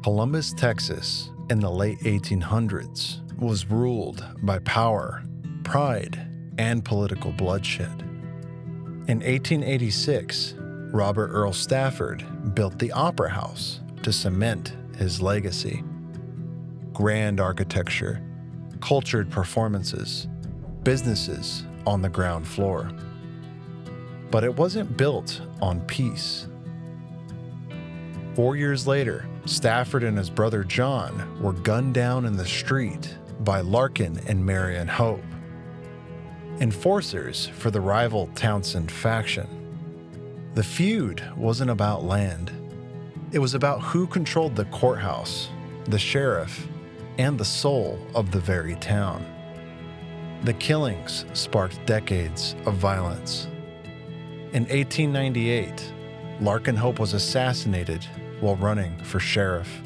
Columbus, Texas, in the late 1800s, was ruled by power, pride, and political bloodshed. In 1886, Robert Earl Stafford built the Opera House to cement his legacy. Grand architecture, cultured performances, businesses on the ground floor. But it wasn't built on peace. 4 years later, Stafford and his brother John were gunned down in the street by Larkin and Marion Hope, enforcers for the rival Townsend faction. The feud wasn't about land. It was about who controlled the courthouse, the sheriff, and the soul of the very town. The killings sparked decades of violence. In 1898, Larkin Hope was assassinated while running for sheriff.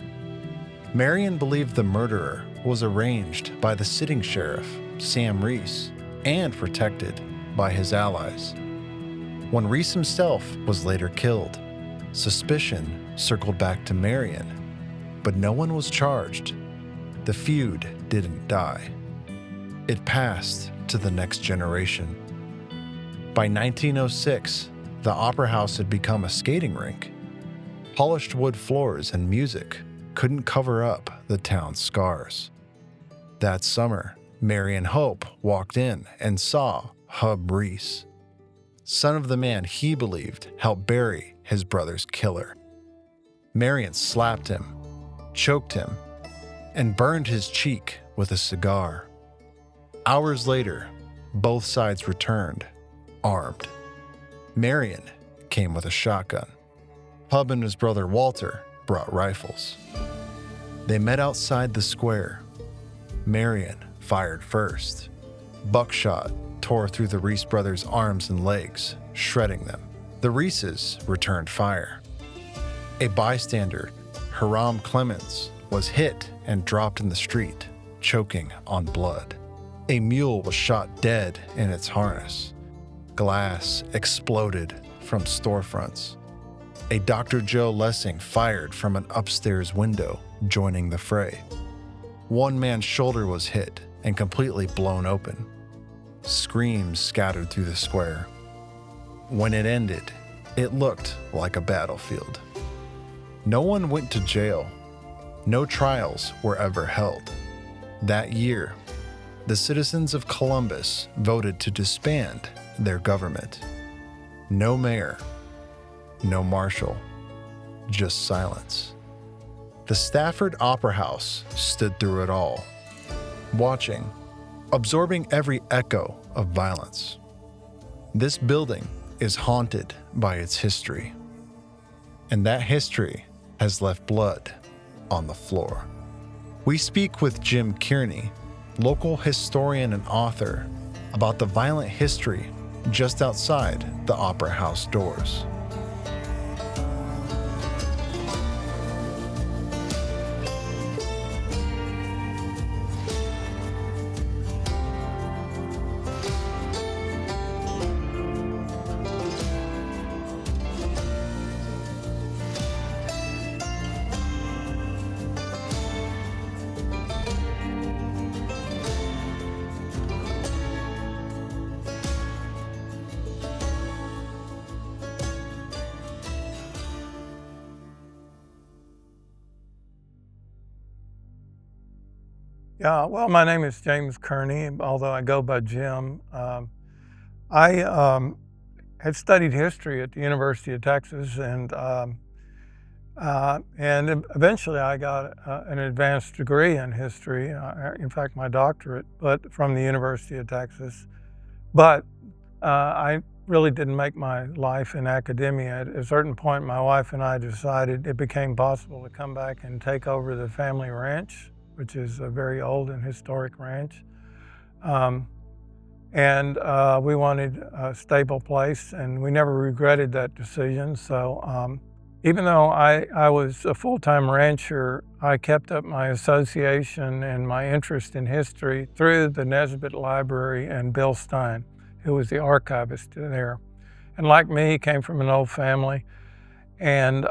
Marion believed the murderer was arranged by the sitting sheriff, Sam Reese, and protected by his allies. When Reese himself was later killed, suspicion circled back to Marion, but no one was charged. The feud didn't die. It passed to the next generation. By 1906, the Opera House had become a skating rink. Polished wood floors and music couldn't cover up the town's scars. That summer, Marion Hope walked in and saw Hub Reese, son of the man he believed helped bury his brother's killer. Marion slapped him, choked him, and burned his cheek with a cigar. Hours later, both sides returned, armed. Marion came with a shotgun. Hub and his brother Walter brought rifles. They met outside the square. Marion fired first. Buckshot tore through the Reese brothers' arms and legs, shredding them. The Reeses returned fire. A bystander, Hiram Clemens, was hit and dropped in the street, choking on blood. A mule was shot dead in its harness. Glass exploded from storefronts. A Dr. Joe Lessing fired from an upstairs window, joining the fray. One man's shoulder was hit and completely blown open. Screams scattered through the square. When it ended, it looked like a battlefield. No one went to jail. No trials were ever held. That year, the citizens of Columbus voted to disband their government. No mayor, no marshal, just silence. The Stafford Opera House stood through it all, watching, absorbing every echo of violence. This building is haunted by its history, and that history has left blood on the floor. We speak with Jim Kearney, local historian and author, about the violent history just outside the Opera House doors. Yeah, well, my name is James Kearney, although I go by Jim. I had studied history at the University of Texas, and eventually I got an advanced degree in history, in fact, my doctorate, but from the University of Texas. But I really didn't make my life in academia. At a certain point, my wife and I decided it became possible to come back and take over the family ranch, which is a very old and historic ranch. We wanted a stable place, and we never regretted that decision. So even though I was a full-time rancher, I kept up my association and my interest in history through the Nesbitt Library and Bill Stein, who was the archivist there. And like me, he came from an old family. And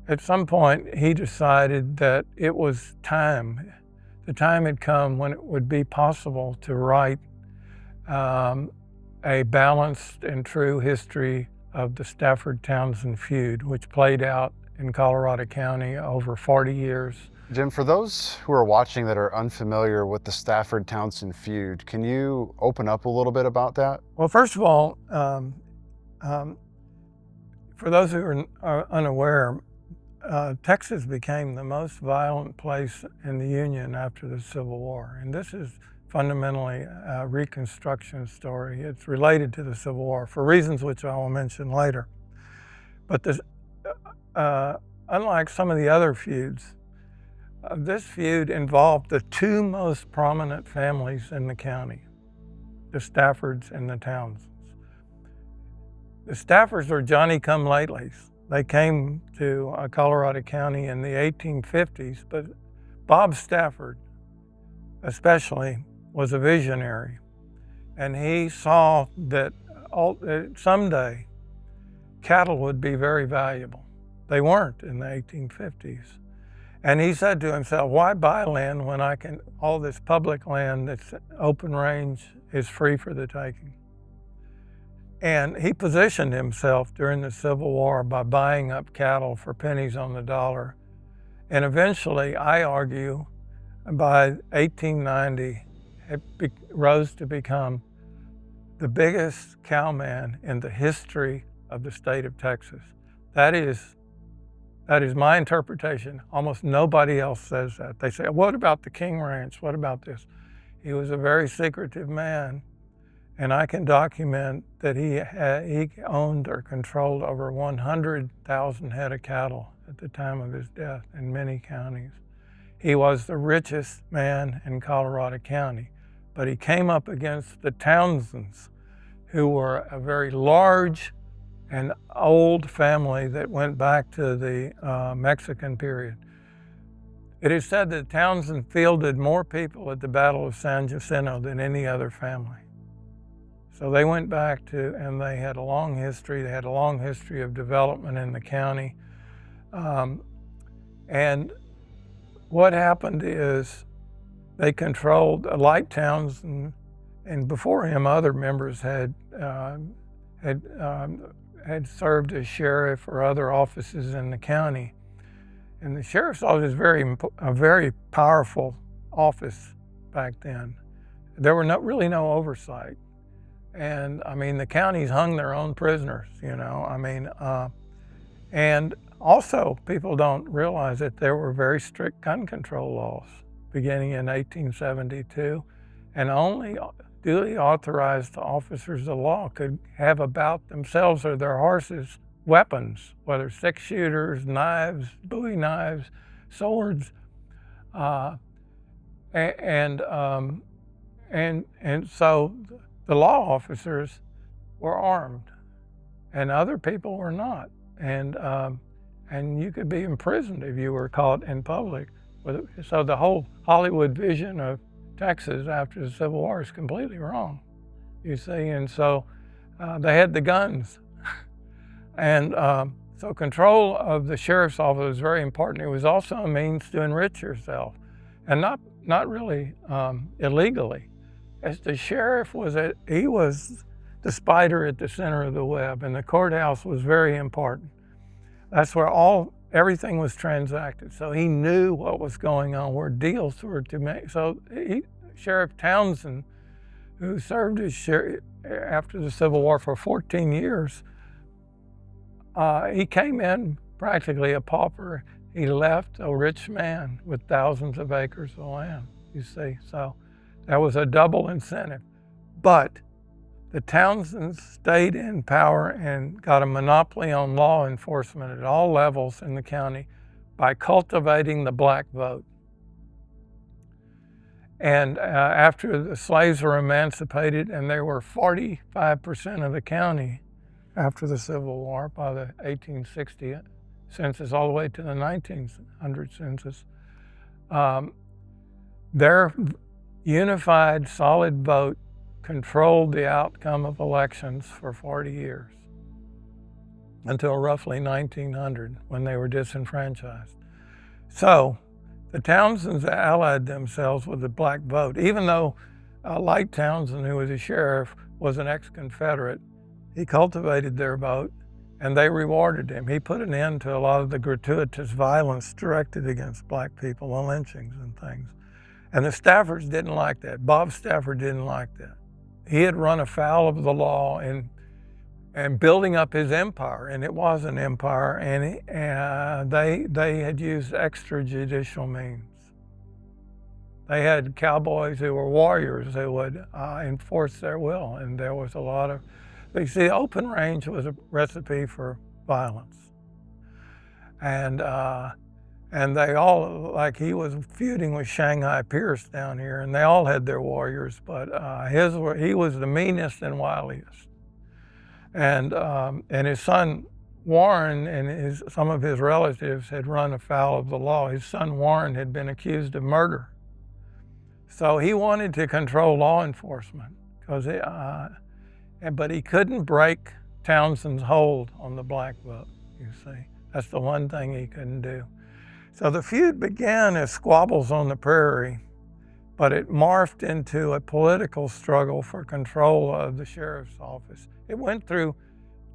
at some point, he decided that it was time. The time had come when it would be possible to write a balanced and true history of the Stafford-Townsend feud, which played out in Colorado County over 40 years. Jim, for those who are watching that are unfamiliar with the Stafford-Townsend feud, can you open up a little bit about that? Well, first of all, for those who are unaware, Texas became the most violent place in the Union after the Civil War. And this is fundamentally a Reconstruction story. It's related to the Civil War for reasons which I will mention later. But this, unlike some of the other feuds, this feud involved the two most prominent families in the county, the Staffords and the Townsends. The Staffords are Johnny-come-latelys. They came to Colorado County in the 1850s, but Bob Stafford especially was a visionary, and he saw that someday cattle would be very valuable. They weren't in the 1850s. And he said to himself, why buy land when all this public land that's open range is free for the taking? And he positioned himself during the Civil War by buying up cattle for pennies on the dollar. And eventually, I argue, by 1890, it rose to become the biggest cowman in the history of the state of Texas. That is my interpretation. Almost nobody else says that. They say, what about the King Ranch? What about this? He was a very secretive man. And I can document that he owned or controlled over 100,000 head of cattle at the time of his death in many counties. He was the richest man in Colorado County, but he came up against the Townsends, who were a very large and old family that went back to the Mexican period. It is said that Townsend fielded more people at the Battle of San Jacinto than any other family. So they went back and they had a long history. They had a long history of development in the county. And what happened is they controlled, like Townsend, and before him, other members had served as sheriff or other offices in the county. And the sheriff's office is a very powerful office back then. There were really no oversight. And I mean, the counties hung their own prisoners, and also people don't realize that there were very strict gun control laws beginning in 1872, and only duly authorized officers of law could have about themselves or their horses weapons, whether six-shooters, knives, bowie knives, swords, and so the law officers were armed, and other people were not, and you could be imprisoned if you were caught in public. So the whole Hollywood vision of Texas after the Civil War is completely wrong, you see. And so they had the guns, and so control of the sheriff's office was very important. It was also a means to enrich yourself, and not really illegally. As the sheriff he was the spider at the center of the web, and the courthouse was very important. That's where everything was transacted. So he knew what was going on, where deals were to make. So Sheriff Townsend, who served as sheriff after the Civil War for 14 years, he came in practically a pauper. He left a rich man with thousands of acres of land, you see. So that was a double incentive. But the Townsends stayed in power and got a monopoly on law enforcement at all levels in the county by cultivating the black vote. And after the slaves were emancipated, and they were 45% of the county after the Civil War by the 1860 census all the way to the 1900 census, their unified solid vote controlled the outcome of elections for 40 years. until roughly 1900 when they were disenfranchised. So the Townsends allied themselves with the black vote. Even though Light Townsend, who was a sheriff, was an ex-Confederate, he cultivated their vote and they rewarded him. He put an end to a lot of the gratuitous violence directed against black people, the lynchings and things. And the Staffords didn't like that. Bob Stafford didn't like that. He had run afoul of the law and building up his empire, and it was an empire, and they had used extrajudicial means. They had cowboys who were warriors who would enforce their will, and there was a lot of, you see, open range was a recipe for violence. And they all, like he was feuding with Shanghai Pierce down here, and they all had their warriors, but he was the meanest and wiliest. And his son Warren and some of his relatives had run afoul of the law. His son Warren had been accused of murder. So he wanted to control law enforcement, but he couldn't break Townsend's hold on the black vote, you see. That's the one thing he couldn't do. So the feud began as squabbles on the prairie, but it morphed into a political struggle for control of the sheriff's office. It went through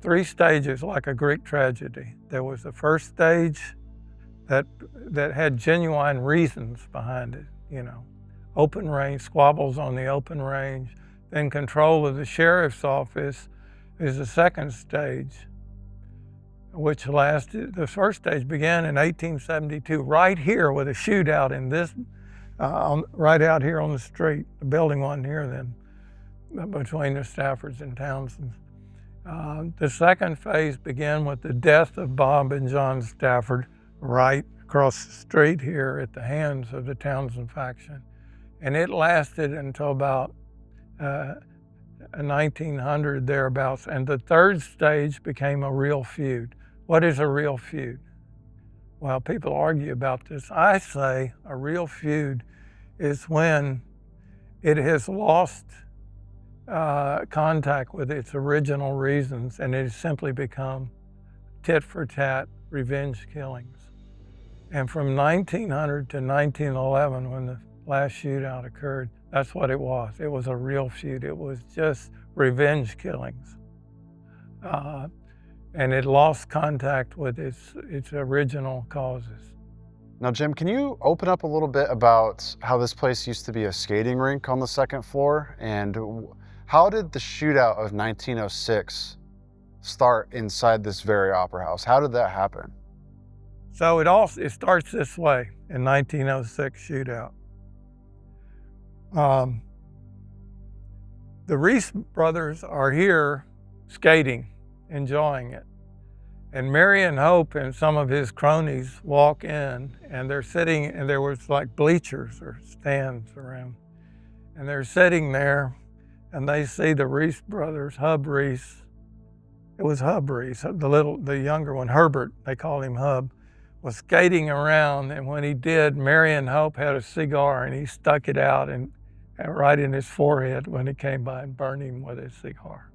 3 stages like a Greek tragedy. There was the first stage that had genuine reasons behind it, open range, squabbles on the open range. Then control of the sheriff's office is the second stage, which lasted, the first stage began in 1872, right here with a shootout in this, right out here on the street. The building wasn't here then, between the Staffords and Townsends. The second phase began with the death of Bob and John Stafford right across the street here at the hands of the Townsend faction. And it lasted until about 1900 thereabouts. And the third stage became a real feud. What is a real feud? Well, people argue about this. I say a real feud is when it has lost contact with its original reasons and it has simply become tit for tat revenge killings. And from 1900 to 1911, when the last shootout occurred, that's what it was. It was a real feud. It was just revenge killings. And it lost contact with its original causes. Now, Jim, can you open up a little bit about how this place used to be a skating rink on the second floor? And how did the shootout of 1906 start inside this very opera house? How did that happen? So it starts this way in 1906 shootout. The Reese brothers are here skating, enjoying it. And Marion Hope and some of his cronies walk in, and they're sitting, and there was like bleachers or stands around. And they're sitting there, and they see the Reese brothers, Hub Reese. It was Hub Reese, the younger one, Herbert, they called him Hub, was skating around, and when he did, Marion Hope had a cigar, and he stuck it out and right in his forehead when he came by and burned him with his cigar.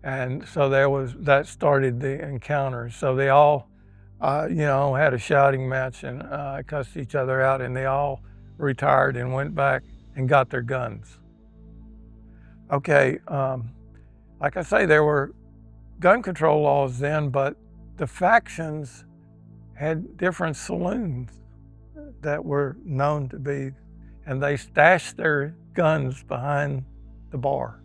And so that started the encounter. So they all, had a shouting match and cussed each other out, and they all retired and went back and got their guns. Okay, like I say, there were gun control laws then, but the factions had different saloons that were known to be, and they stashed their guns behind the bar.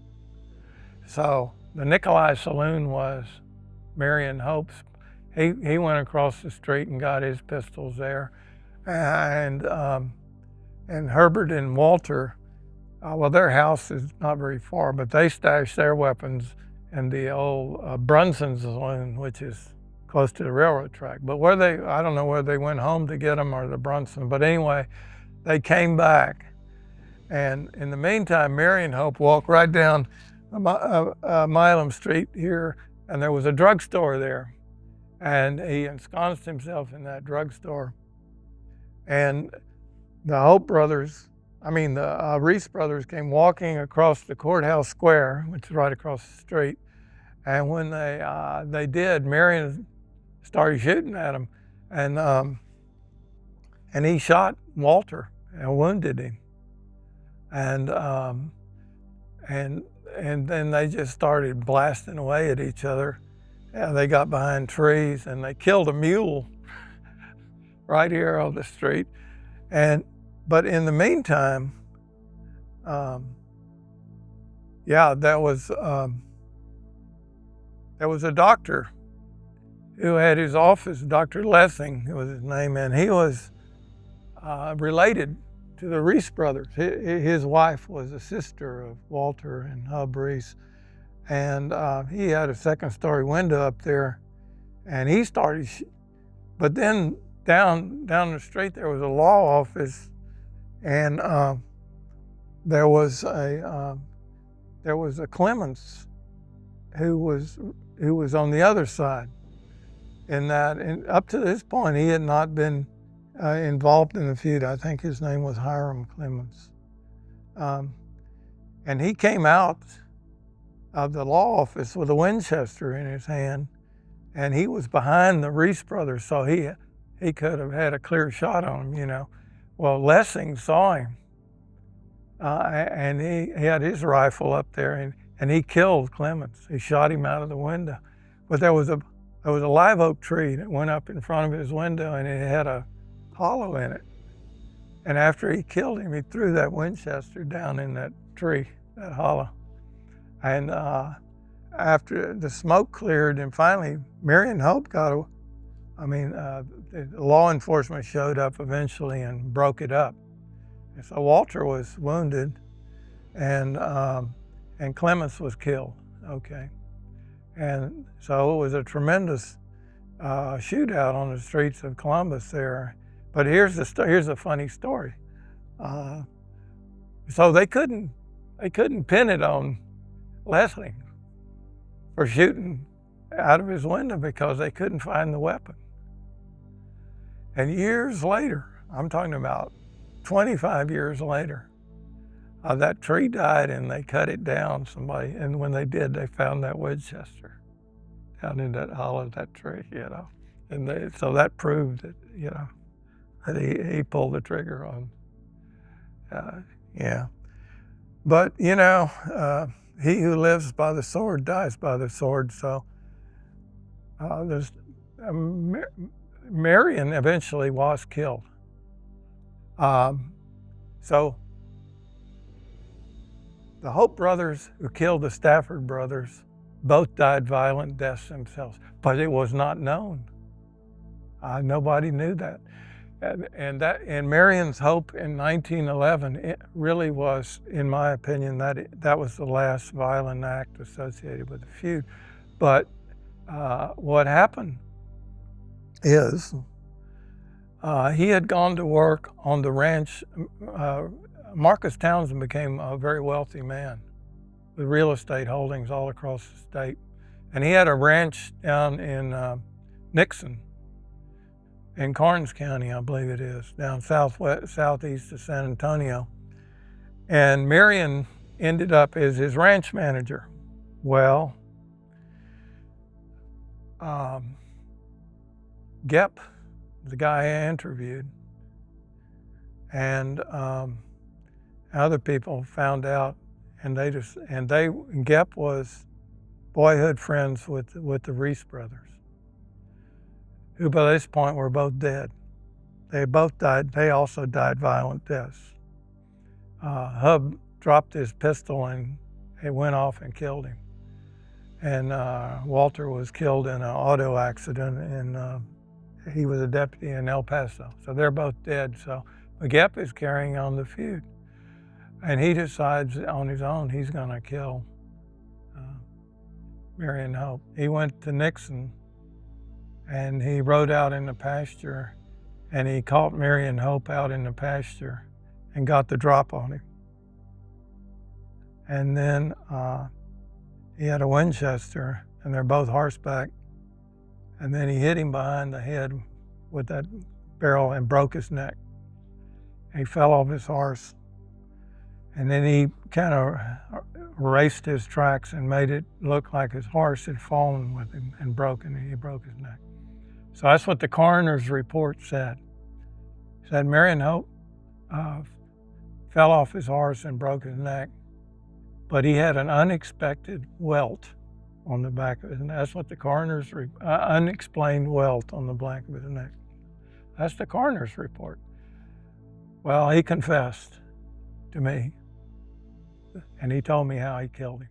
So the Nikolai Saloon was Marion Hope's. He went across the street and got his pistols there. And Herbert and Walter, their house is not very far, but they stashed their weapons in the old Brunson Saloon, which is close to the railroad track. But I don't know whether they went home to get them or the Brunson, but anyway, they came back. And in the meantime, Marion Hope walked right down Milam Street here, and there was a drugstore there. And he ensconced himself in that drugstore. And the Reese brothers came walking across the courthouse square, which is right across the street. And when they did, Marion started shooting at him, and he shot Walter and wounded him, and then they just started blasting away at each other. Yeah, they got behind trees and they killed a mule right here on the street. But in the meantime, there was a doctor who had his office, Dr. Lessing was his name, and he was related to the Reese brothers. His wife was a sister of Walter and Hub Reese, and he had a second-story window up there, and he started. But then down the street there was a law office, and there was a Clemens who was on the other side. And up to this point, he had not been involved in the feud. I think his name was Hiram Clemens. And he came out of the law office with a Winchester in his hand, and he was behind the Reese brothers, so he could have had a clear shot on him, Well, Lessing saw him, and he had his rifle up there, and he killed Clemens. He shot him out of the window. But there was a live oak tree that went up in front of his window, and it had a hollow in it. And after he killed him, he threw that Winchester down in that tree, that hollow. And after the smoke cleared, and finally Marion Hope the law enforcement showed up eventually and broke it up. And so Walter was wounded, and Clemens was killed. Okay. And so it was a tremendous shootout on the streets of Columbus there. But here's a funny story. So they couldn't pin it on Lessing for shooting out of his window because they couldn't find the weapon. And years later, I'm talking about 25 years later, that tree died and they cut it down, and when they did, they found that Winchester down in that hollow of that tree, And so that proved that, that he pulled the trigger on, But, he who lives by the sword dies by the sword, so Marion eventually was killed. So the Hope brothers who killed the Stafford brothers both died violent deaths themselves, but it was not known. Nobody knew that. And Marion's Hope in 1911, it really was, in my opinion, that was the last violent act associated with the feud. But what happened is he had gone to work on the ranch. Marcus Townsend became a very wealthy man with real estate holdings all across the state. And he had a ranch down in Nixon, in Karnes County, I believe it is, down southeast of San Antonio. And Marion ended up as his ranch manager. Well, Gepp, the guy I interviewed, and other people found out, and Gepp was boyhood friends with the Reese brothers, who by this point were both dead. They both died. They also died violent deaths. Hub dropped his pistol and it went off and killed him. And Walter was killed in an auto accident, and he was a deputy in El Paso. So they're both dead. So Gepp is carrying on the feud. And he decides on his own he's going to kill Marion Hope. He went to Nixon and he rode out in the pasture, and he caught Marion Hope out in the pasture and got the drop on him. And then he had a Winchester, and they're both horseback. And then he hit him behind the head with that barrel and broke his neck. He fell off his horse. And then he kind of erased his tracks and made it look like his horse had fallen with him and he broke his neck. So that's what the coroner's report said. It said Marion Hope fell off his horse and broke his neck, but he had an unexpected welt on the back of his neck. That's what the coroner's unexplained welt on the back of his neck. That's the coroner's report. Well, he confessed to me, and he told me how he killed him.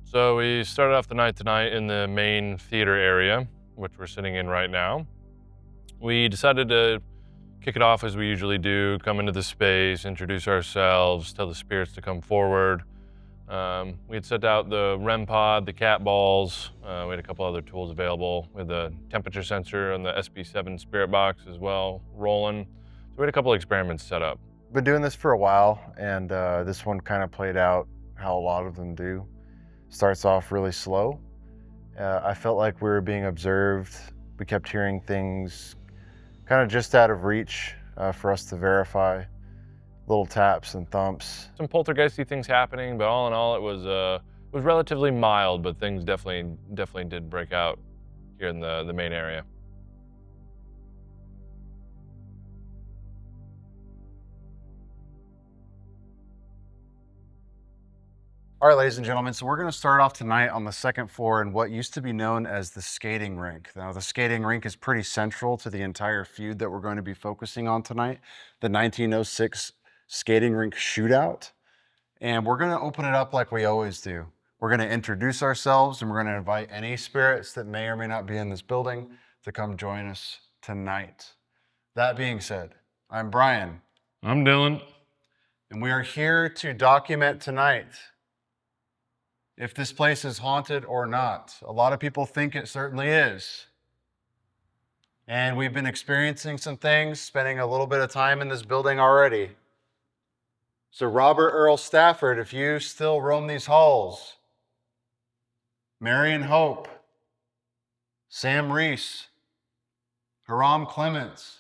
So we started off the night tonight in the main theater area, which we're sitting in right now. We decided to kick it off as we usually do, come into the space, introduce ourselves, tell the spirits to come forward. We had set out the REM pod, the cat balls. We had a couple other tools available with a temperature sensor on the SB7 spirit box as well, rolling. So we had a couple of experiments set up. Been doing this for a while, and this one kind of played out how a lot of them do. Starts off really slow. I felt like we were being observed. We kept hearing things kind of just out of reach for us to verify. Little taps and thumps. Some poltergeisty things happening, but all in all, it was relatively mild, but things definitely did break out here in the main area. All right, ladies and gentlemen, so we're going to start off tonight on the second floor in what used to be known as the skating rink. Now, the skating rink is pretty central to the entire feud that we're going to be focusing on tonight, the 1906 skating rink shootout. And we're going to open it up like we always do. We're going to introduce ourselves, and we're going to invite any spirits that may or may not be in this building to come join us tonight. That being said, I'm Brian. I'm Dylan. And we are here to document tonight if this place is haunted or not. A lot of people think it certainly is. And we've been experiencing some things, spending a little bit of time in this building already. So Robert Earl Stafford, if you still roam these halls, Marion Hope, Sam Reese, Hiram Clements,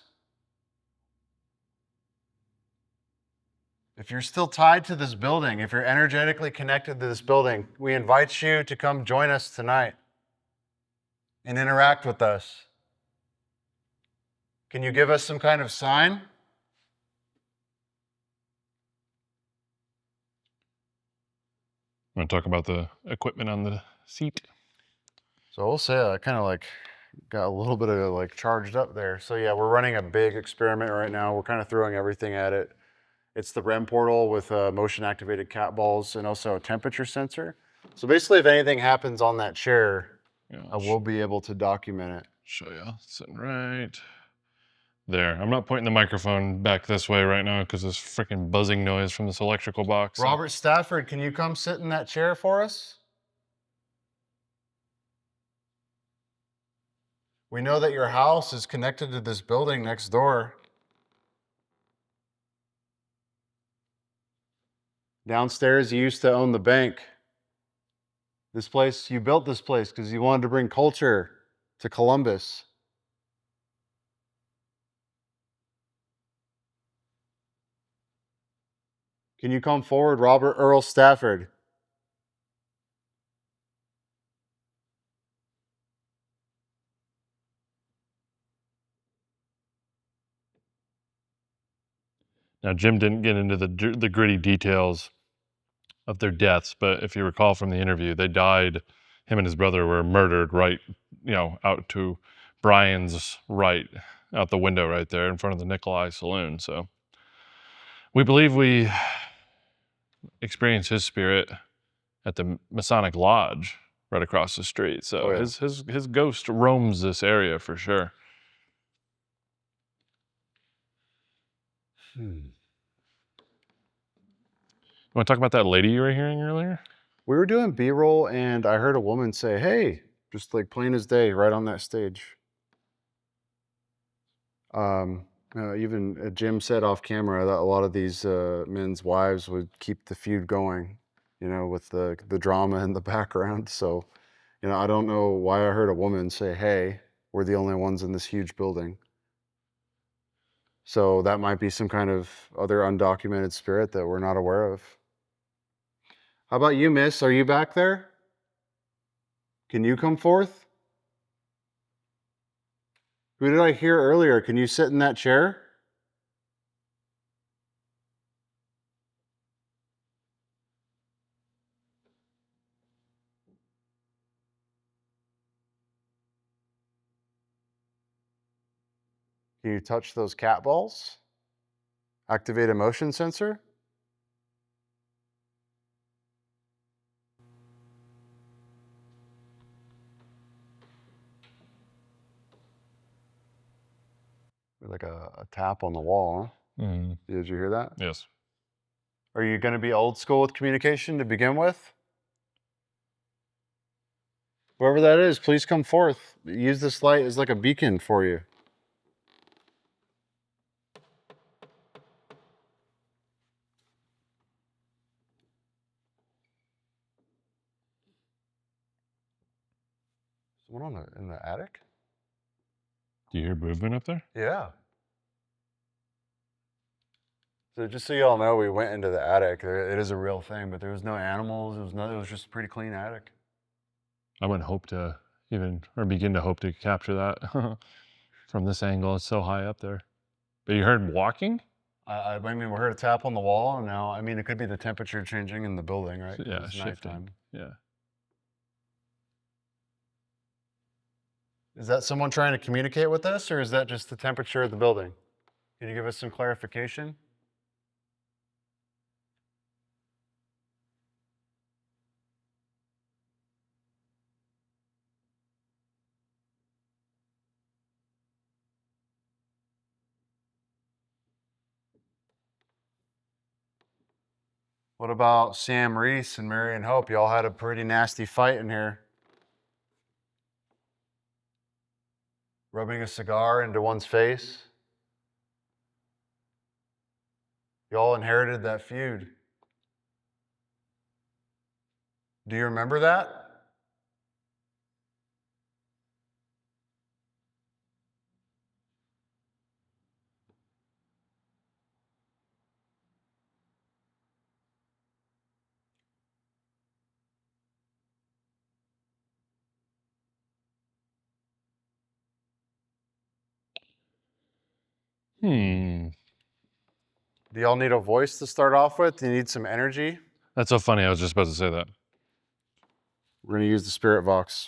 if you're still tied to this building, if you're energetically connected to this building, we invite you to come join us tonight and interact with us. Can you give us some kind of sign? Want to talk about the equipment on the seat? So we'll say I kind of like got a little bit of like charged up there. So yeah, we're running a big experiment right now. We're kind of throwing everything at it. It's the REM portal with motion activated cat balls and also a temperature sensor. So basically if anything happens on that chair, I will be able to document it. Show you, sitting right there. I'm not pointing the microphone back this way right now because this freaking buzzing noise from this electrical box. Robert Stafford, can you come sit in that chair for us? We know that your house is connected to this building next door. Downstairs, you used to own the bank. This place, you built this place because you wanted to bring culture to Columbus. Can you come forward, Robert Earl Stafford? Now, Jim didn't get into the gritty details of their deaths, but if you recall from the interview, they died, him and his brother were murdered right, out to Brian's right, out the window right there in front of the Nikolai Saloon. So we believe we experienced his spirit at the Masonic Lodge right across the street. So his ghost roams this area for sure. You want to talk about that lady you were hearing earlier? We were doing B-roll and I heard a woman say, "Hey," just like plain as day, right on that stage. Even Jim said off camera that a lot of these men's wives would keep the feud going, with the drama in the background. So, I don't know why I heard a woman say, "Hey, we're the only ones in this huge building." So that might be some kind of other undocumented spirit that we're not aware of. How about you, miss? Are you back there? Can you come forth? Who did I hear earlier? Can you sit in that chair? Can you touch those cat balls? Activate a motion sensor? Like a tap on the wall, huh? Mm. Did you hear that? Yes. Are you going to be old school with communication to begin with? Whoever that is, please come forth. Use this light as like a beacon for you. Someone in the attic? Do you hear movement up there? Yeah. So just so y'all know, we went into the attic. It is a real thing, but there was no animals. It was just a pretty clean attic. I wouldn't hope to begin to hope to capture that from this angle. It's so high up there. But you heard walking? I mean, we heard a tap on the wall, and now, I mean, it could be the temperature changing in the building, right? 'Cause Yeah, it's shifting. nighttime. Yeah. Is that someone trying to communicate with us, or is that just the temperature of the building? Can you give us some clarification? What about Sam Reese and Marion Hope? Y'all had a pretty nasty fight in here. Rubbing a cigar into one's face. Y'all inherited that feud. Do you remember that? Hmm. Do y'all need a voice to start off with? Do you need some energy? That's so funny. I was just about to say that. We're going to use the Spirit Vox.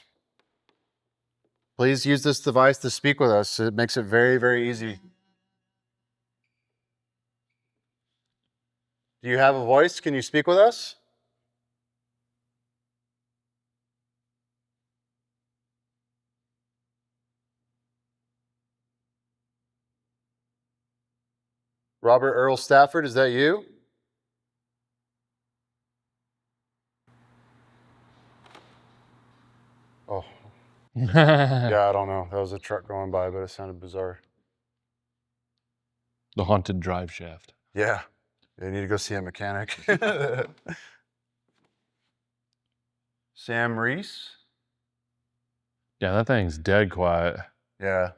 Please use this device to speak with us. It makes it very, very easy. Do you have a voice? Can you speak with us? Robert Earl Stafford, is that you? Oh, yeah, I don't know. That was a truck going by, but it sounded bizarre. The haunted drive shaft. Yeah, you need to go see a mechanic. Sam Reese? Yeah, that thing's dead quiet. Yeah.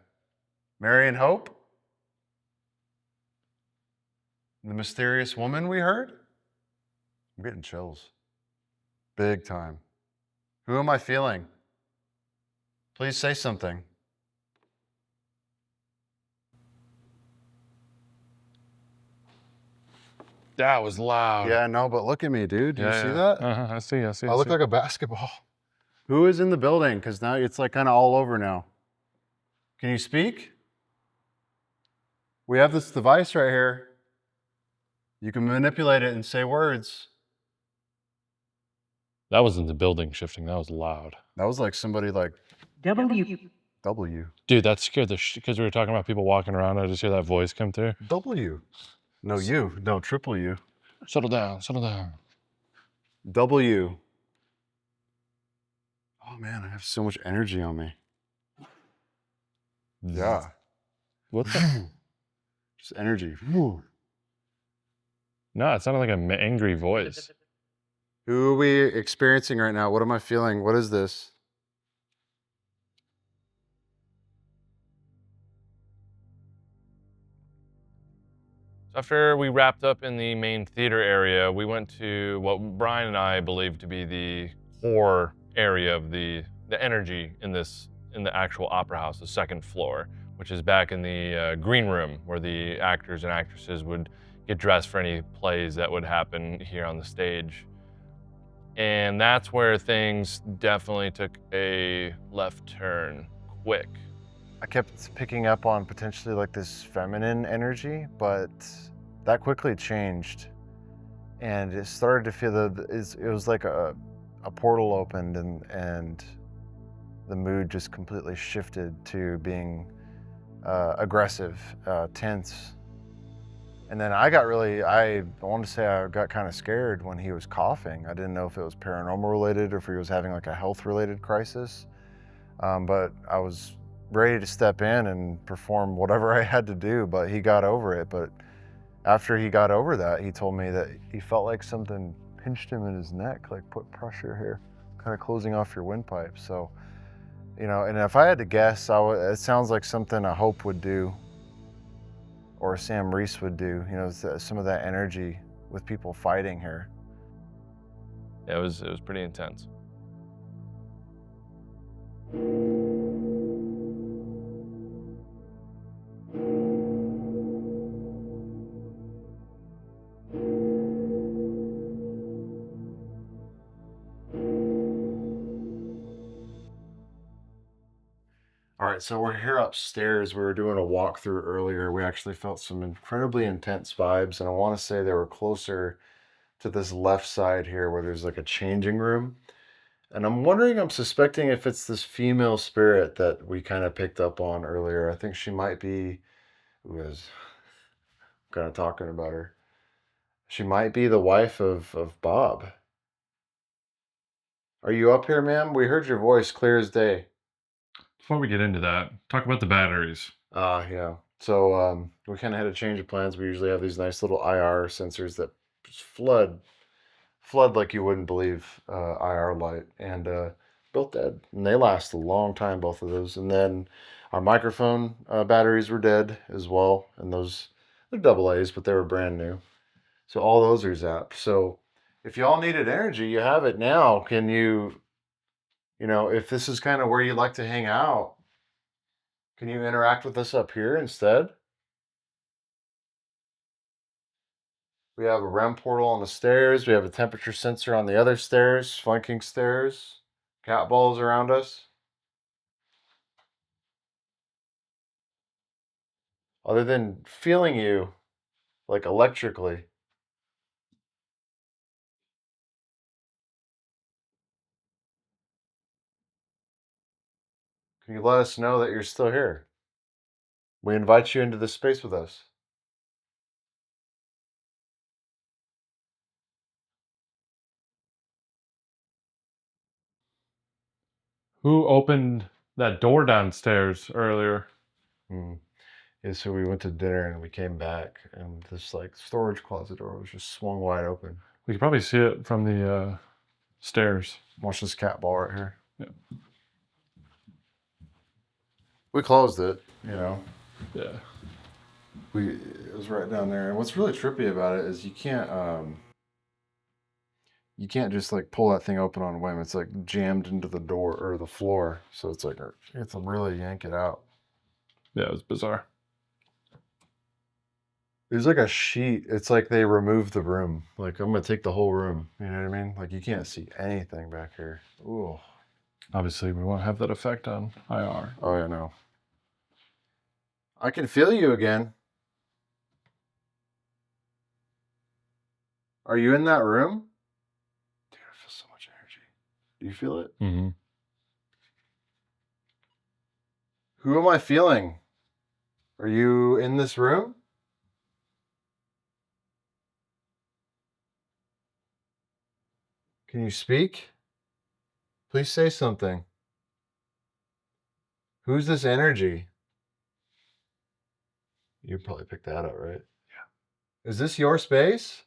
Marion Hope? The mysterious woman we heard? I'm getting chills. Big time. Who am I feeling? Please say something. That was loud. Yeah, no, but look at me, dude. Do you see that? I see. I look like a basketball. Who is in the building? Because now it's like kind of all over now. Can you speak? We have this device right here. You can manipulate it and say words. That wasn't the building shifting. That was loud. That was like somebody like W. Dude, that scared the because we were talking about people walking around. I just hear that voice come through. W. No, U. No, triple U. Settle down. Settle down. W. Oh man, I have so much energy on me. Yeah. What the? Just energy. Whew. No, it sounded like an angry voice. Who are we experiencing right now? What am I feeling? What is this? After we wrapped up in the main theater area, we went to what Brian and I believe to be the core area of the energy in the actual opera house, the second floor, which is back in the green room where the actors and actresses would get dressed for any plays that would happen here on the stage. And that's where things definitely took a left turn quick. I kept picking up on potentially like this feminine energy, but that quickly changed. And it started to feel that it was like a portal opened and the mood just completely shifted to being aggressive, tense. And then I want to say I got kind of scared when he was coughing. I didn't know if it was paranormal related or if he was having like a health related crisis. But I was ready to step in and perform whatever I had to do, but he got over it. But after he got over that, he told me that he felt like something pinched him in his neck, like put pressure here, kind of closing off your windpipe. So, you know, and if I had to guess, it sounds like something a Hope would do or Sam Reese would do, you know, some of that energy with people fighting here. Yeah, it was pretty intense. All right, so we're here upstairs. We were doing a walkthrough earlier. We actually felt some incredibly intense vibes, and I want to say they were closer to this left side here where there's like a changing room. And I'm suspecting if it's this female spirit that we kind of picked up on earlier. I think she might be, who is kind of talking about her. She might be the wife of Bob. Are you up here, ma'am? We heard your voice clear as day. Before we get into that, talk about the batteries. Yeah. So we kind of had a change of plans. We usually have these nice little IR sensors that just flood like you wouldn't believe, IR light, and built dead. And they last a long time, both of those. And then our microphone batteries were dead as well, and they're double A's, but they were brand new. So all those are zapped. So if y'all needed energy, you have it now. Can you know, if this is kind of where you like to hang out, can you interact with us up here instead? We have a REM portal on the stairs. We have a temperature sensor on the other stairs, flanking stairs, cat balls around us. Other than feeling you, like electrically. Can you let us know that you're still here? We invite you into this space with us. Who opened that door downstairs earlier? Yeah, so we went to dinner and we came back, and this like storage closet door was just swung wide open. We could probably see it from the stairs. Watch this cat ball right here. Yeah. We closed it, you know. Yeah. It was right down there. And what's really trippy about it is you can't just like pull that thing open on a whim. It's like jammed into the door or the floor. So it's like you have to really yank it out. Yeah, it was bizarre. There's like a sheet. It's like they removed the room. Like I'm gonna take the whole room. You know what I mean? Like you can't see anything back here. Ooh. Obviously, we won't have that effect on IR. Oh yeah, no. I can feel you again. Are you in that room? Dude, I feel so much energy. Do you feel it? Mm-hmm. Who am I feeling? Are you in this room? Can you speak? Please say something. Who's this energy? You probably picked that up, right? Yeah. Is this your space?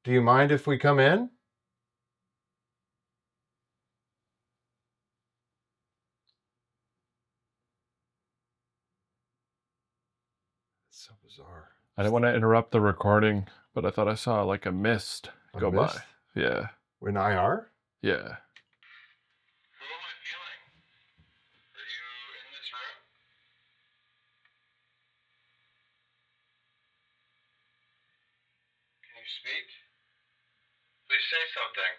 Do you mind if we come in? It's so bizarre. I didn't want to interrupt the recording, but I thought I saw like a mist go by. Yeah. In IR? Yeah. Who am I feeling? Are you in this room? Can you speak? Please say something.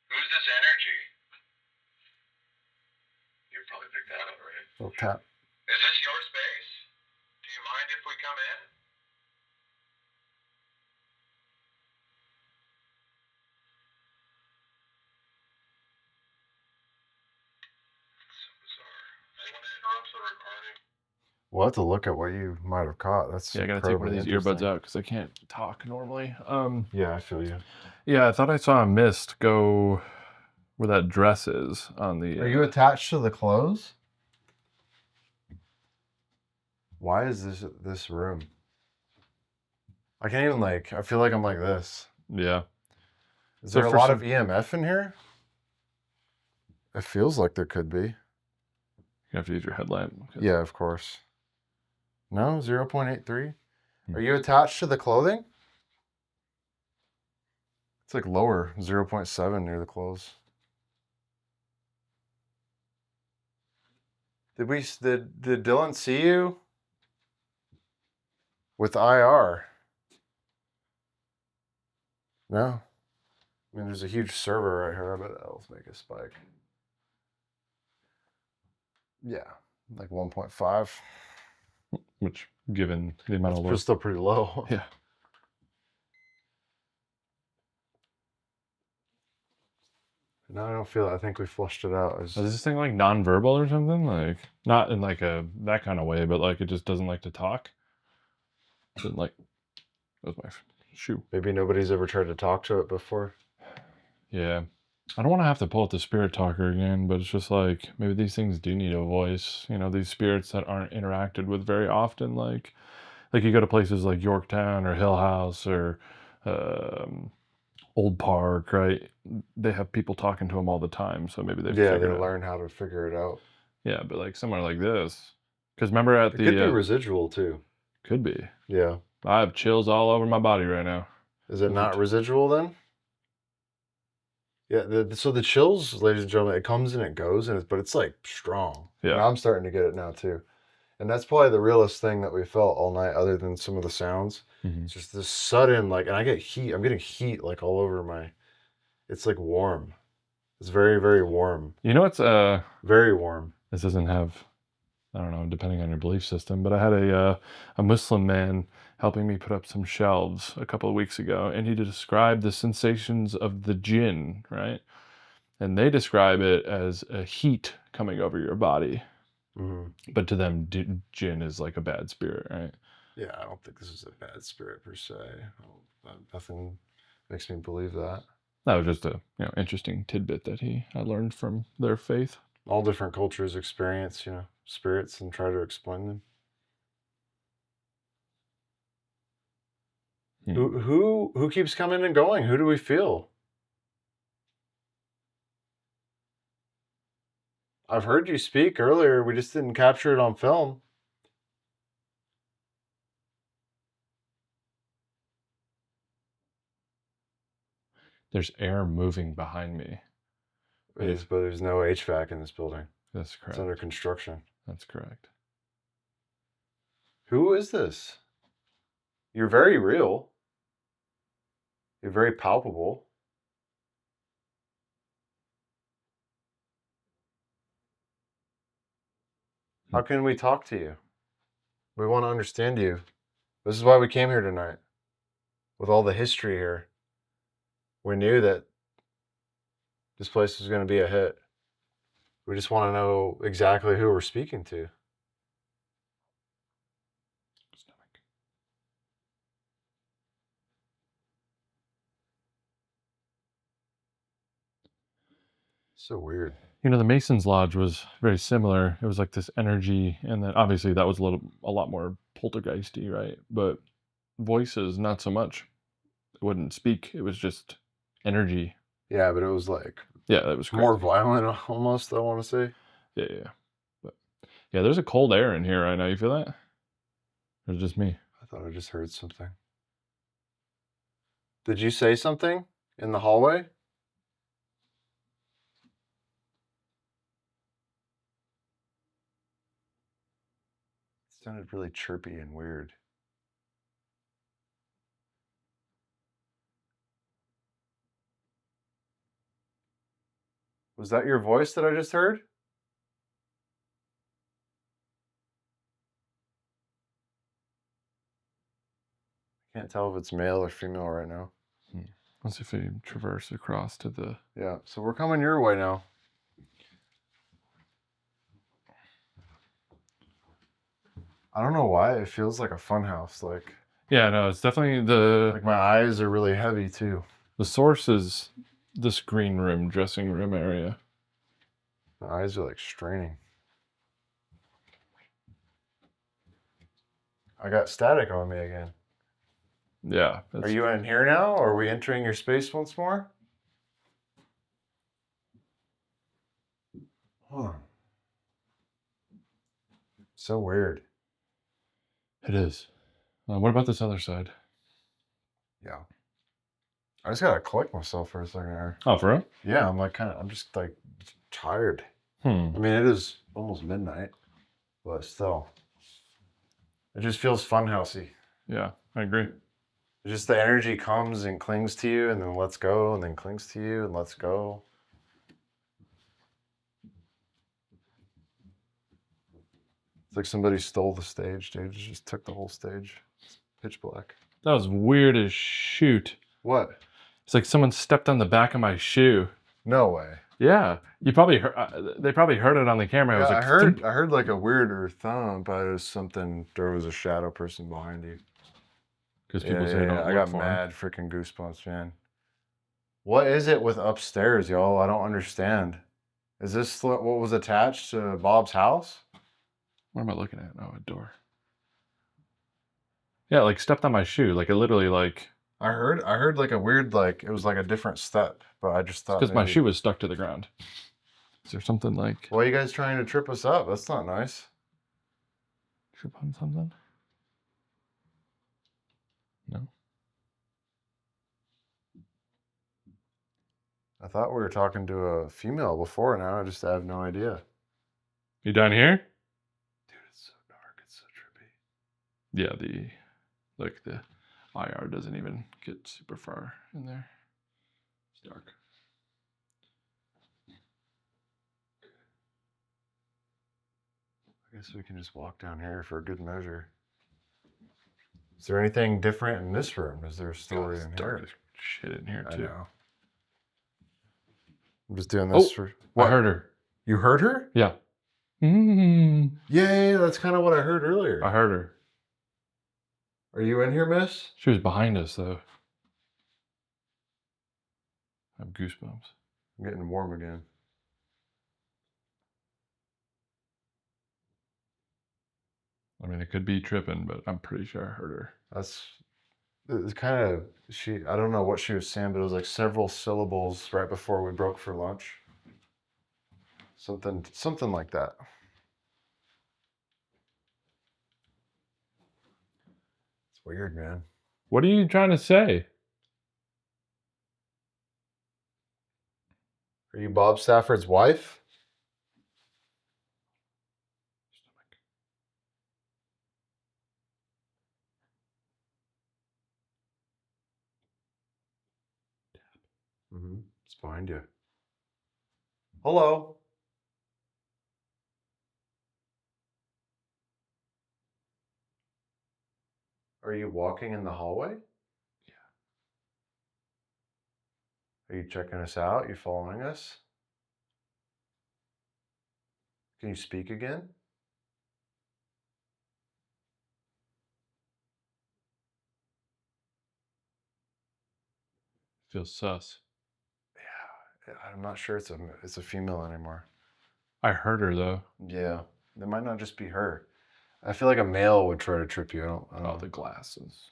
Who's this energy? You probably picked that up, right? Oh, tap. Is this your space? Do you mind if we come in? So bizarre. I don't want to interrupt the recording. We'll have to look at what you might have caught. That's Yeah, I gotta take one of these earbuds out because I can't talk normally. Yeah, I feel you. Yeah, I thought I saw a mist go where that dress is on the. Are you attached to the clothes? Why is this room? I can't even I feel like I'm like this. Yeah. Is there a lot of EMF in here? It feels like there could be. You have to use your headlamp. Yeah, of course. No, 0.83. Are you attached to the clothing? It's like lower, 0.7 near the clothes. Did Dylan see you? With IR? No. I mean, there's a huge server right here. I bet that'll make a spike. Yeah, like 1.5. Which, given the amount of load, It's still pretty low. Yeah. No, I don't feel it. I think we flushed it out. Is this thing like nonverbal or something? Like, not in like that kind of way, but like it just doesn't like to talk. Doesn't like. That was my shoe. Maybe nobody's ever tried to talk to it before. Yeah. I don't want to have to pull up the spirit talker again, but it's just like maybe these things do need a voice. You know, these spirits that aren't interacted with very often. Like you go to places like Yorktown or Hill House or Old Park, right? They have people talking to them all the time, so maybe they learn how to figure it out. Yeah, but like somewhere like this, because remember at it could be residual too. Could be. Yeah. I have chills all over my body right now. Is it not residual then? Yeah. So the chills, ladies and gentlemen, it comes and it goes, but it's like strong. Yeah. And I'm starting to get it now too, and that's probably the realest thing that we felt all night, other than some of the sounds. Mm-hmm. It's just this sudden and I get heat. I'm getting heat like all over my. It's like warm. It's very, very warm. You know, it's very warm. This doesn't have, I don't know, depending on your belief system, but I had a Muslim man helping me put up some shelves a couple of weeks ago, and he described the sensations of the jinn, right? And they describe it as a heat coming over your body. Mm-hmm. But to them, jinn is like a bad spirit, right? Yeah, I don't think this is a bad spirit per se. Nothing makes me believe that. That was just a interesting tidbit that I learned from their faith. All different cultures experience, spirits and try to explain them. Who keeps coming and going? Who do we feel? I've heard you speak earlier. We just didn't capture it on film. There's air moving behind me. But there's no HVAC in this building. That's correct. It's under construction. That's correct. Who is this? You're very real. You're very palpable. How can we talk to you? We want to understand you. This is why we came here tonight. With all the history here, we knew that this place was going to be a hit. We just want to know exactly who we're speaking to. So weird. You know, the Mason's Lodge was very similar. It was like this energy, and then obviously that was a lot more poltergeisty, right? But voices, not so much. It wouldn't speak. It was just energy. Yeah, but it was like Yeah, that was more crazy. violent almost, I want to say. Yeah. But yeah, there's a cold air in here right now. You feel that? Or is it just me? I thought I just heard something. Did you say something in the hallway? It sounded really chirpy and weird. Was that your voice that I just heard? I can't tell if it's male or female right now. Let's see if we traverse across to the... Yeah, so we're coming your way now. I don't know why it feels like a fun house. Like Yeah, no, it's definitely my eyes are really heavy too. the source is this green room, dressing room area. My eyes are like straining. I got static on me again. Yeah. Are you in here now, or are we entering your space once more? Huh. So weird. It is. What about this other side? Yeah. I just gotta collect myself for a second here. Oh, for real? Yeah, I'm just like tired. I mean, it is almost midnight, but still. It just feels funhousey. Yeah, I agree. Just the energy comes and clings to you and then lets go and then clings to you and lets go. It's like somebody stole the stage, dude. Just took the whole stage. It's pitch black. That was weird as shoot. What? It's like someone stepped on the back of my shoe. No way. Yeah, you probably heard. They probably heard it on the camera. It was Yeah, like, I heard like a weirder thump, but it was something. There was a shadow person behind you. because people say don't I look got for 'em. mad freaking goosebumps, man. What is it with upstairs, y'all? I don't understand. Is this what was attached to Bob's house? What am I looking at? Oh, a door. Yeah, like stepped on my shoe. Like it literally like. I heard like a weird, like it was like a different step, but I just thought Because my maybe- shoe was stuck to the ground. Is there something like Why are you guys trying to trip us up? That's not nice. trip on something? No. I thought we were talking to a female before. Now I just have no idea. You down here? Dude, it's so dark. It's so trippy. Yeah, the IR doesn't even get super far in there. It's dark. I guess we can just walk down here for a good measure. Is there anything different in this room? Is there a story It's in dark here? as shit in here I too. know. I'm just doing this for. I heard her. You heard her? Yeah. Yeah, that's kind of what I heard earlier. I heard her. Are you in here, miss? She was behind us though. I have goosebumps. I'm getting warm again. I mean, it could be tripping, but I'm pretty sure I heard her. It's kind of, I don't know what she was saying, but it was like several syllables right before we broke for lunch. Something like that. It's weird, man. What are you trying to say? Are you Bob Stafford's wife? Mm-hmm. It's behind you. Hello. Are you walking in the hallway? Yeah. Are you checking us out? You following us? Can you speak again? Feels sus. I'm not sure it's a female anymore. I heard her though. Yeah, it might not just be her. I feel like a male would try to trip you. I don't Oh, know. the glasses.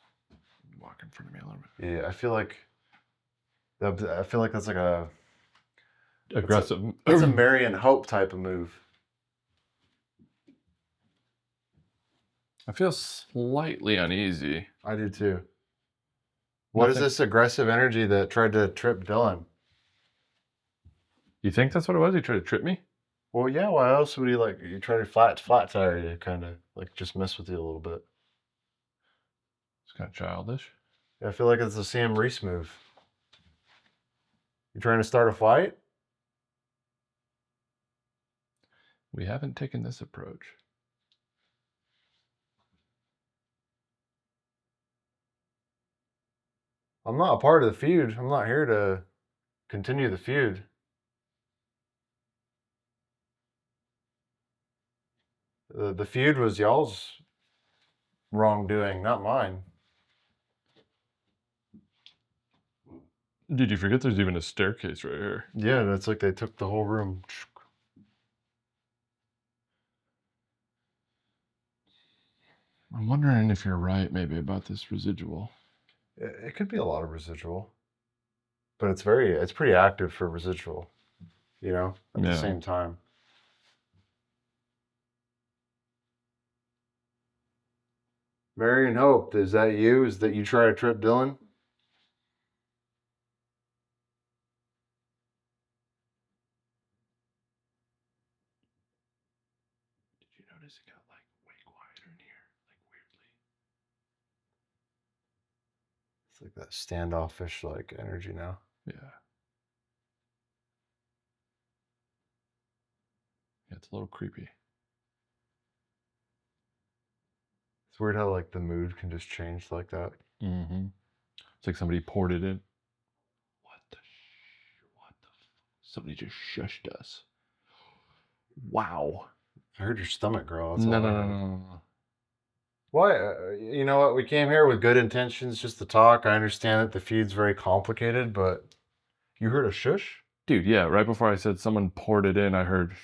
Walk in front of me a little bit. Yeah, I feel like that's like a Aggressive. That's a Marion Hope type of move. I feel slightly uneasy. I do too. What is Nothing- this aggressive energy that tried to trip Dylan? You think that's what it was? He tried to trip me? Well, yeah. Why else would he try to flat tire you, kind of like just mess with you a little bit? It's kind of childish. Yeah, I feel like it's a Sam Reese move. You trying to start a fight? We haven't taken this approach. I'm not a part of the feud. I'm not here to continue the feud. The feud was y'all's wrongdoing, not mine. Did you forget there's even a staircase right here? Yeah, that's like they took the whole room. I'm wondering if you're right maybe about this residual. It could be a lot of residual, but it's pretty active for residual, at Yeah. the same time. Marion Hope, is that you? Is that you try to trip Dylan? Did you notice it got like way quieter in here? Like weirdly. It's like that standoffish like energy now. Yeah. Yeah, it's a little creepy. It's weird how like the mood can just change like that. Mm-hmm. It's like somebody poured it in. What the somebody just shushed us. Wow. I heard your stomach growl. That's No, all no, I no, heard. no, no. Why? You know what? We came here with good intentions just to talk. I understand that the feud's very complicated, but you heard a shush? Dude, yeah, right before I said someone poured it in, I heard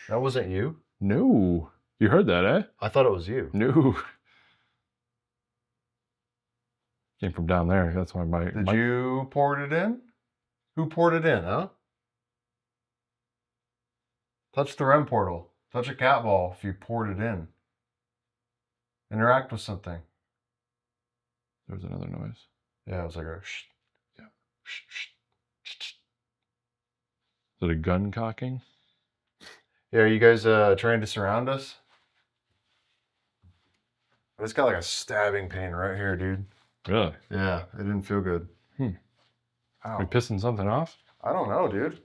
That wasn't you? no. You heard that, eh? I thought it was you. No. Came from down there. That's why Did you pour it in? Who poured it in, huh? Touch the REM portal. Touch a cat ball if you poured it in. Interact with something. There was another noise. Yeah, it was like a shh. Yeah. Shh, shh, shh, shh. Is it a gun cocking? Yeah, are you guys trying to surround us? I just got like a stabbing pain right here, dude. Really? Yeah, it didn't feel good. Ow. Ow. Are we pissing something off? I don't know, dude.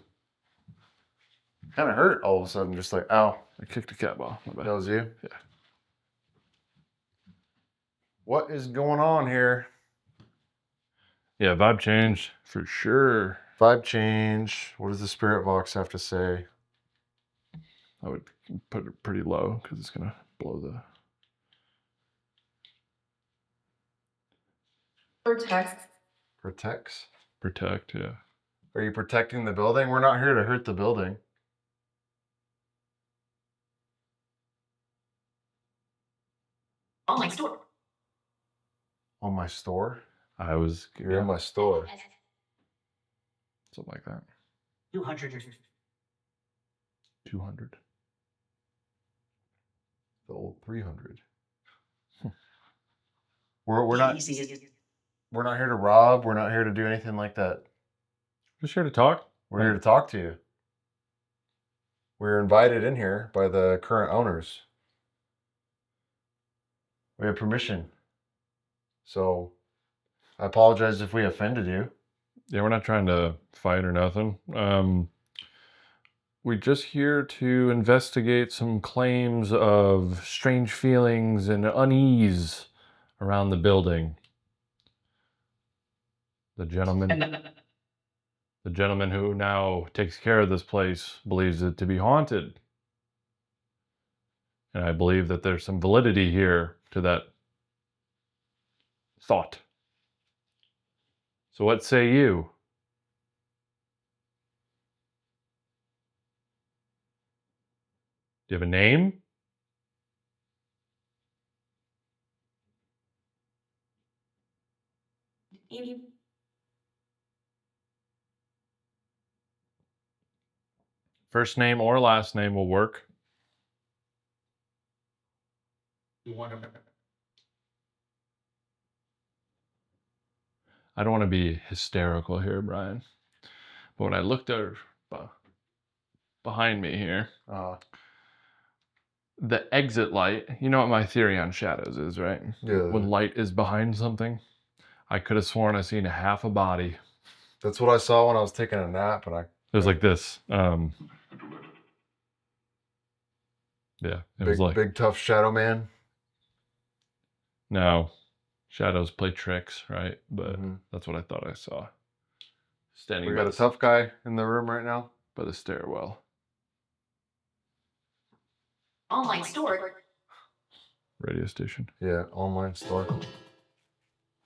Kind of hurt all of a sudden, just like, ow. I kicked a cat ball. My bad. That was you? Yeah. What is going on here? Yeah, vibe change for sure. Vibe change. What does the spirit box have to say? I would put it pretty low because it's gonna blow the. Protects? Protect, yeah. Are you protecting the building? We're not here to hurt the building. On my store. On my store? I was You're in my store. something like that. 200. 200. The old 300. We're not here to rob. We're not here to do anything like that. Just here to talk. We're here to talk to you. We're invited in here by the current owners. We have permission. So I apologize if we offended you. Yeah, we're not trying to fight or nothing. We're just here to investigate some claims of strange feelings and unease around the building. The gentleman who now takes care of this place believes it to be haunted. And I believe that there's some validity here to that thought. So what say you? Do you have a name? First name or last name will work. I don't want to be hysterical here, Brian. But when I looked over behind me here, the exit light, you know what my theory on shadows is, right? Yeah. When light is behind something, I could have sworn I seen a half a body. That's what I saw when I was taking a nap, and It was like this. Yeah, it was like big tough shadow man. no, shadows play tricks, right? But that's what I thought I saw. Standing We by got a tough guy in the room right now. by the stairwell. Online store. Radio station. Yeah, online store.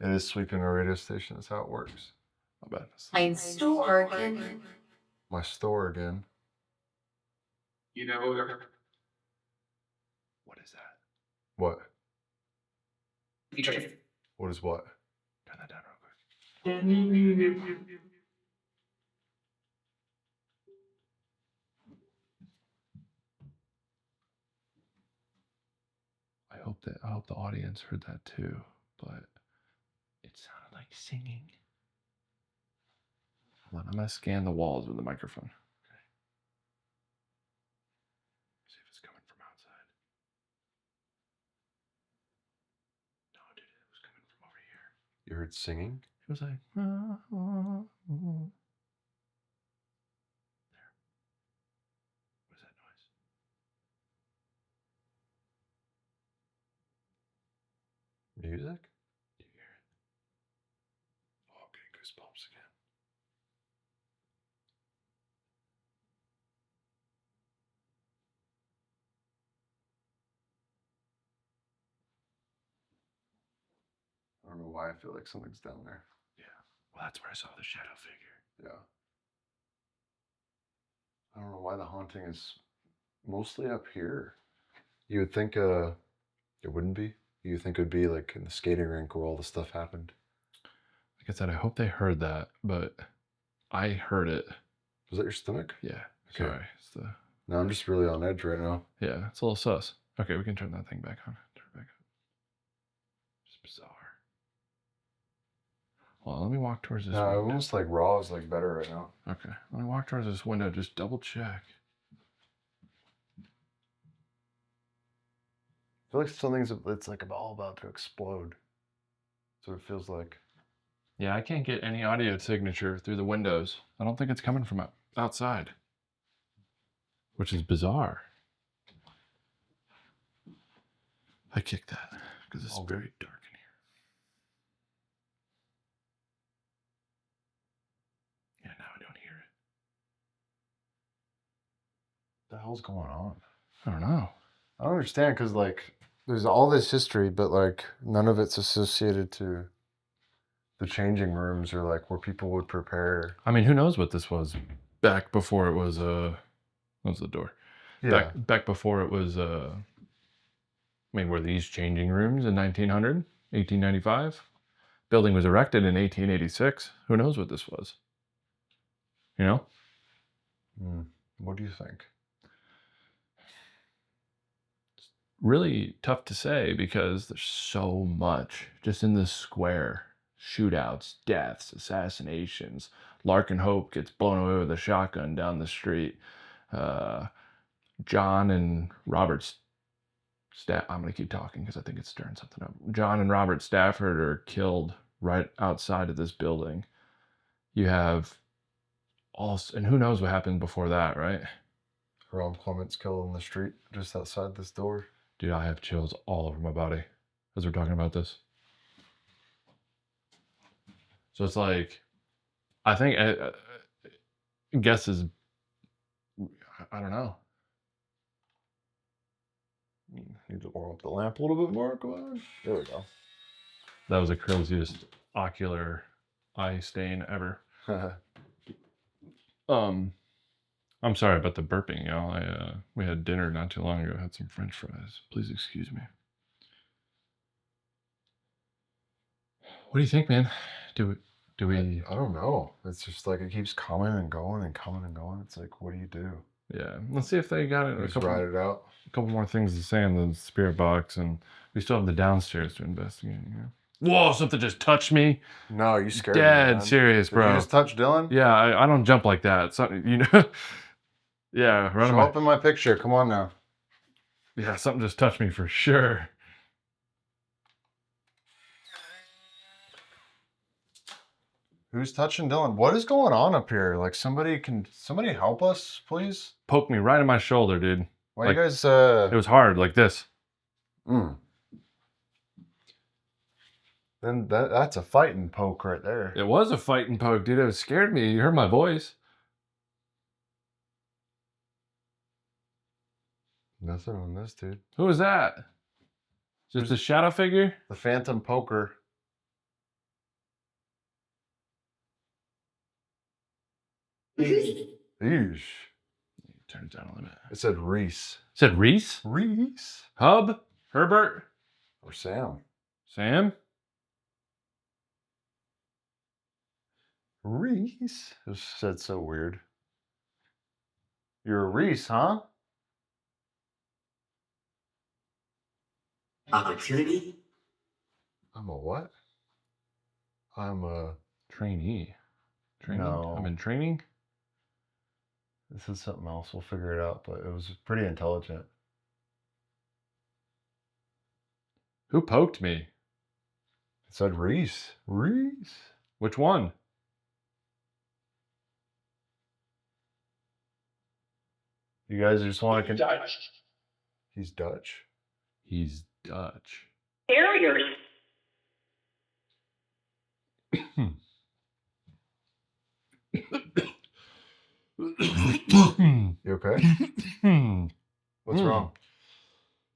It is sweeping a radio station. That's how it works. Not bad. Online store. My store again. You know. What is that? What? Feature. What is what? Turn that down real quick. I hope the audience heard that too, but it sounded like singing. Hold on, I'm gonna scan the walls with the microphone. Okay. See if it's coming from outside. No, dude, it was coming from over here. You heard singing? It was like, what is that noise? Music? Do you hear it? Oh, okay, goosebumps again. I don't know why I feel like something's down there. Yeah. Well, that's where I saw the shadow figure. Yeah. I don't know why the haunting is mostly up here. You would think it wouldn't be. You would think it would be like in the skating rink where all the stuff happened. Like I said, I hope they heard that, but I heard it. Was that your stomach? Yeah. Okay. Sorry. It's the No, I'm just really on edge right now. yeah, it's a little sus. Okay, we can turn that thing back on. Turn it back up. It's bizarre. Well, let me walk towards this No, window. almost like raw is like better right now. Okay, let me walk towards this window. Just double check. I feel like it's like all about to explode. That's what it feels like. Yeah, I can't get any audio signature through the windows. I don't think it's coming from outside, which is bizarre. I kicked that because it's All good. very dark in here. Yeah, now I don't hear it. What the hell's going on? I don't know. I don't understand because like there's all this history, but like none of it's associated to the changing rooms or like where people would prepare. I mean, who knows what this was back before it was what was the door? Yeah. Back before it was I mean, were these changing rooms in 1900, 1895? Building was erected in 1886. Who knows what this was? You know? What do you think? Really tough to say because there's so much just in this square. Shootouts, deaths, assassinations. Larkin Hope gets blown away with a shotgun down the street. John and Robert I'm going to keep talking because I think it's stirring something up. John and Robert Stafford are killed right outside of this building. You have and who knows what happened before that, right? Ron Clements killed in the street just outside this door. Dude, I have chills all over my body as we're talking about this. So it's like, I think, guess is, I don't know. Need to warm up the lamp a little bit more. Go on. There we go. That was the craziest ocular eye stain ever. I I'm sorry about the burping, y'all. We had dinner not too long ago. Had some French fries. Please excuse me. What do you think, man? Do we? I don't know. It's just like it keeps coming and going and coming and going. It's like, what do you do? Yeah. Let's see if they got it. Just ride it out. A couple more things to say in the spirit box, and we still have the downstairs to investigate. Whoa! Something just touched me. No, you scared me. Dead Man. serious, bro. Did you just touch Dylan? Yeah, I don't jump like that. Something, you know. Yeah, right. Show up in my picture. Come on now. Yeah, something just touched me for sure. Who's touching Dylan? What is going on up here? Like somebody help us, please? Poked me right in my shoulder, dude. Why like, you guys It was hard, like this. Then that's a fighting poke right there. It was a fighting poke, dude. It scared me. You heard my voice. Nothing on this, dude. Who was that? Just a shadow figure? The phantom poker. Eesh. Turn it down a little bit. It said Reese. It said Reese? Reese. Hub? Herbert? Or Sam. Sam? Reese. It said so weird. You're a Reese, huh? Opportunity? I'm a what? I'm a Trainee. Training? No. I'm in training? This is something else. We'll figure it out, but it was pretty intelligent. Who poked me? It said Reese. Reese. Which one? You guys just want to... Dutch. He's Dutch. He's Dutch. Barriers. You okay? What's wrong?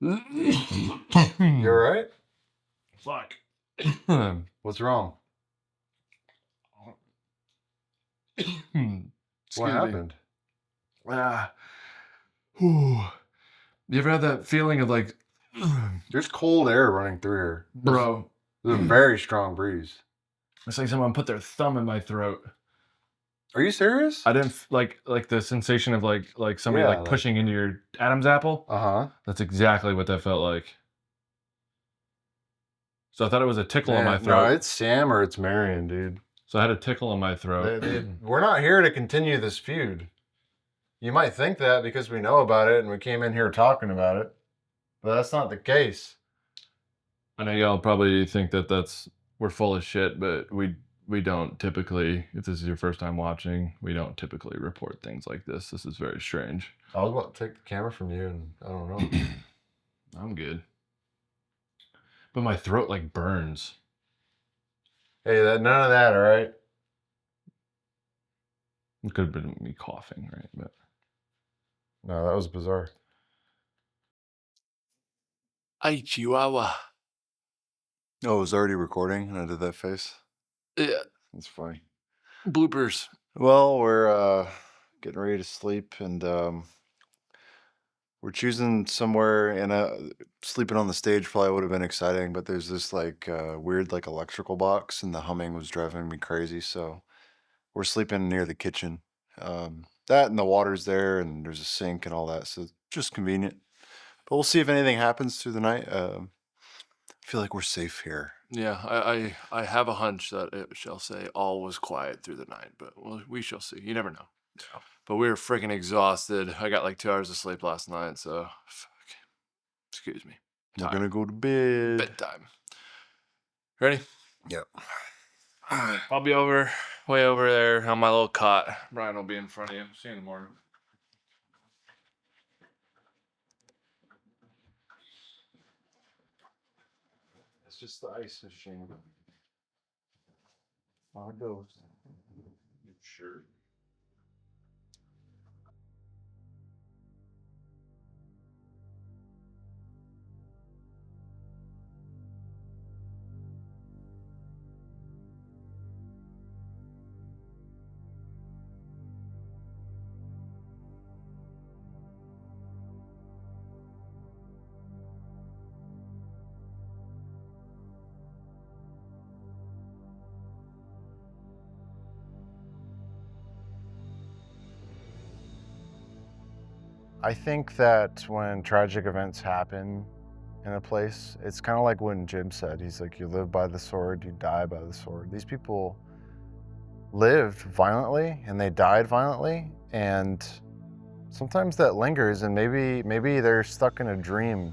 You alright? Fuck. What's wrong? What happened? You ever had that feeling of like, There's cold air running through here. bro, There's a very strong breeze. it's like someone put their thumb in my throat. Are you serious? I didn't like the sensation of like somebody Yeah, like pushing into your Adam's apple. Uh-huh. That's exactly what that felt like. So I thought it was a tickle in my throat. No, it's Sam or it's Marion, dude. So I had a tickle in my throat. We're not here to continue this feud. You might think that because we know about it and we came in here talking about it, but that's not the case. I know y'all probably think that we're full of shit, but we don't typically, if this is your first time watching, we don't typically report things like this. This is very strange. I was about to take the camera from you and I don't know. I'm good. But my throat like burns. Hey, none of that, all right? It could have been me coughing, right? But No, that was bizarre. ay, Chihuahua. Oh, it was already recording and I did that face? Yeah. That's funny. Bloopers. Well, we're getting ready to sleep and we're choosing somewhere, and sleeping on the stage probably would have been exciting, but there's this like weird like electrical box and the humming was driving me crazy, so we're sleeping near the kitchen. That and the water's there and there's a sink and all that, so just convenient. But we'll see if anything happens through the night. I feel like we're safe here. Yeah, I have a hunch that it shall say all was quiet through the night, but we shall see. You never know. Yeah. But we were freaking exhausted. I got like 2 hours of sleep last night, so fuck. Excuse me. We're gonna go to bed. Bedtime. Ready? Yep. I'll be way over there on my little cot. Brian will be in front of you. See you in the morning. It's just the ice machine. How it goes. You sure? I think that when tragic events happen in a place, it's kind of like when Jim said, he's like, you live by the sword, you die by the sword. These people lived violently and they died violently, and sometimes that lingers, and maybe they're stuck in a dream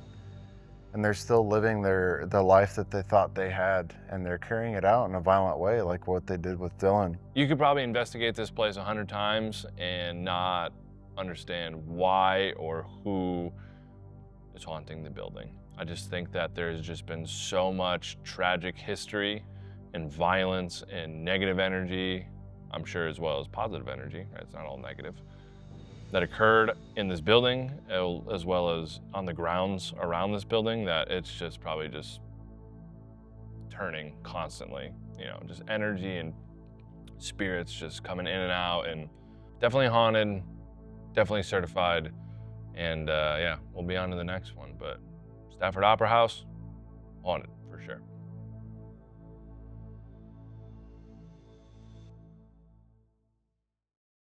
and they're still living the life that they thought they had, and they're carrying it out in a violent way, like what they did with Dylan. You could probably investigate this place 100 times and not understand why or who is haunting the building. I just think that there's just been so much tragic history and violence and negative energy, I'm sure, as well as positive energy, right? It's not all negative, that occurred in this building as well as on the grounds around this building, that it's just probably just turning constantly, you know, just energy and spirits just coming in and out, and definitely haunted, definitely certified. And yeah, we'll be on to the next one, but Stafford Opera House, haunted.